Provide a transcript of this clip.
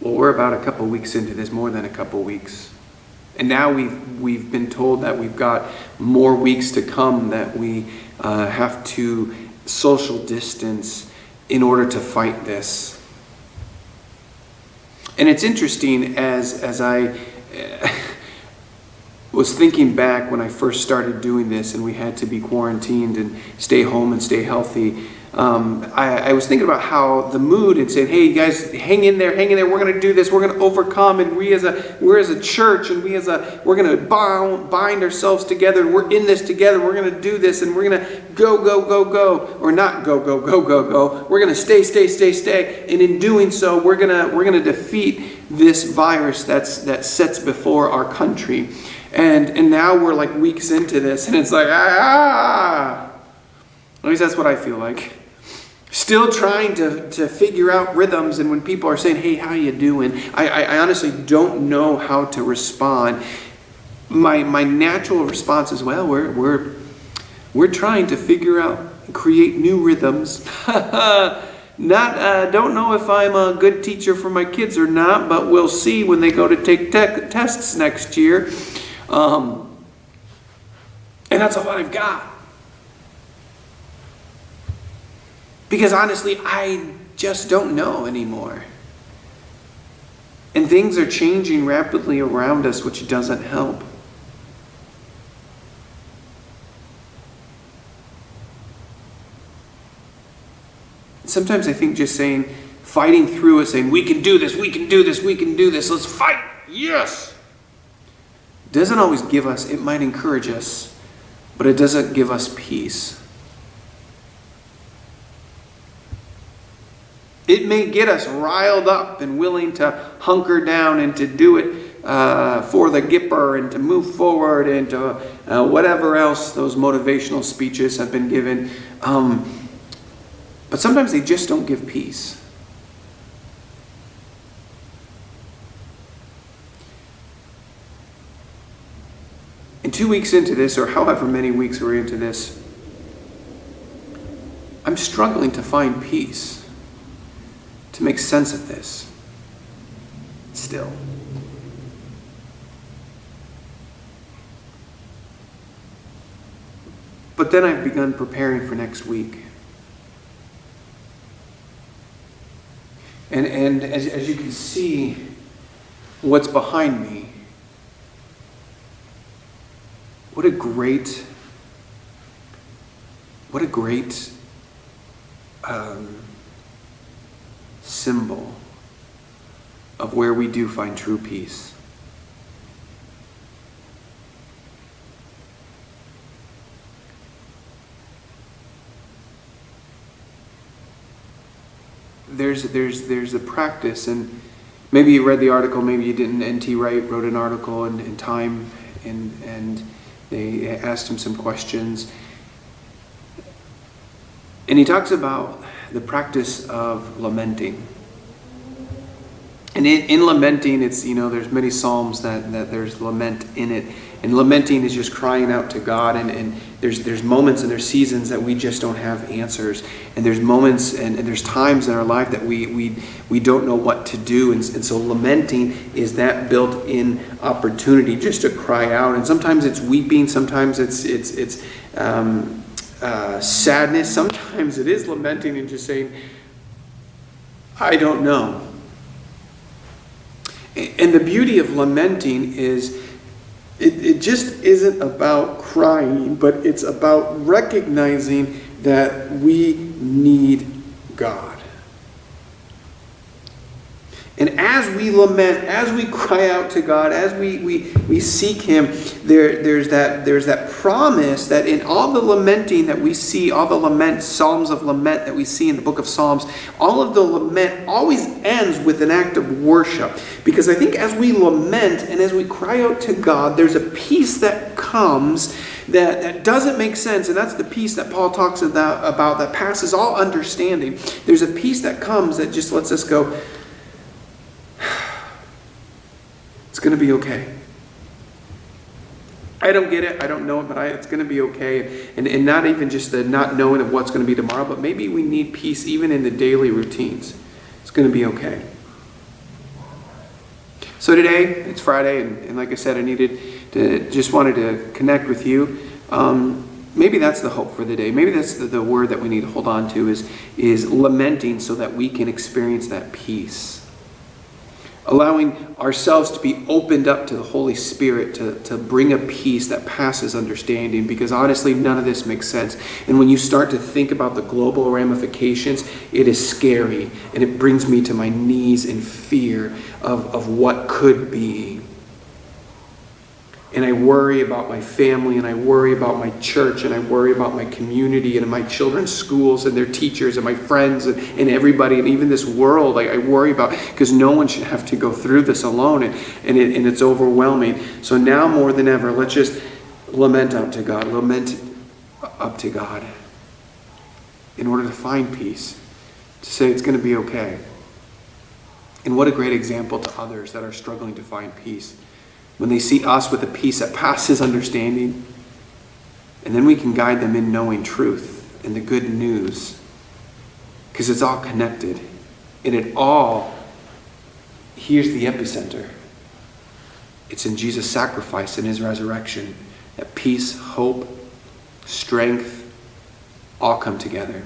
Well, we're about a couple weeks into this, more than a couple weeks. And now we've been told that we've got more weeks to come, that we have to social distance in order to fight this. And it's interesting, as I was thinking back when I first started doing this and we had to be quarantined and stay home and stay healthy. I was thinking about how the mood and saying, hey, you guys, hang in there, we're going to do this, we're going to overcome, and we're as a church, and we're going to bind ourselves together, and we're in this together, we're going to do this, and we're going to go, or not go, we're going to stay, and in doing so, we're going to defeat this virus that sets before our country. And now we're like weeks into this, and it's like, at least that's what I feel like. Still trying to figure out rhythms, and when people are saying, hey, how you doing? I honestly don't know how to respond. My natural response is, well, we're trying to figure out, create new rhythms. Don't know if I'm a good teacher for my kids or not, but we'll see when they go to take tests next year. And that's all I've got. Because honestly, I just don't know anymore. And things are changing rapidly around us, which doesn't help. Sometimes I think just fighting through it, saying, we can do this, let's fight, yes! Doesn't always give us, it might encourage us, but it doesn't give us peace. It may get us riled up and willing to hunker down and to do it for the Gipper and to move forward and to whatever else those motivational speeches have been given. But sometimes they just don't give peace. And 2 weeks into this, or however many weeks we're into this, I'm struggling to find peace, to make sense of this still. But then I've begun preparing for next week. And as you can see, what's behind me, what a great symbol of where we do find true peace. There's a practice, and maybe you read the article, maybe you didn't. N.T. Wright wrote an article in Time, and they asked him some questions. And he talks about the practice of lamenting. And in lamenting, it's, there's many psalms that there's lament in it. And lamenting is just crying out to God. And there's moments and there's seasons that we just don't have answers. And there's moments and there's times in our life that we don't know what to do. And so lamenting is that built-in opportunity just to cry out. And sometimes it's weeping. Sometimes it's sadness. Sometimes it is lamenting and just saying, I don't know. And the beauty of lamenting is it just isn't about crying, but it's about recognizing that we need God. And as we lament, as we cry out to God, as we seek Him, there's that promise that in all the lamenting that we see, all the psalms of lament that we see in the book of Psalms, all of the lament always ends with an act of worship. Because I think as we lament and as we cry out to God, there's a peace that comes that doesn't make sense. And that's the peace that Paul talks about that passes all understanding. There's a peace that comes that just lets us go, it's going to be okay. I don't get it. I don't know it, but it's going to be okay. And not even just the not knowing of what's going to be tomorrow, but maybe we need peace even in the daily routines. It's going to be okay. So today, it's Friday, and like I said, just wanted to connect with you. Maybe that's the hope for the day. Maybe that's the word that we need to hold on to is lamenting so that we can experience that peace. Allowing ourselves to be opened up to the Holy Spirit to bring a peace that passes understanding, because honestly, none of this makes sense. And when you start to think about the global ramifications, it is scary, and it brings me to my knees in fear of what could be. And I worry about my family, and I worry about my church, and I worry about my community, and my children's schools, and their teachers, and my friends, and everybody, and even this world. I worry about, because no one should have to go through this alone, and it's overwhelming. So now more than ever, let's just lament up to God, in order to find peace, to say it's going to be okay. And what a great example to others that are struggling to find peace. When they see us with a peace that passes understanding, and then we can guide them in knowing truth and the good news, because it's all connected, and here's the epicenter. It's in Jesus' sacrifice and his resurrection that peace, hope, strength all come together.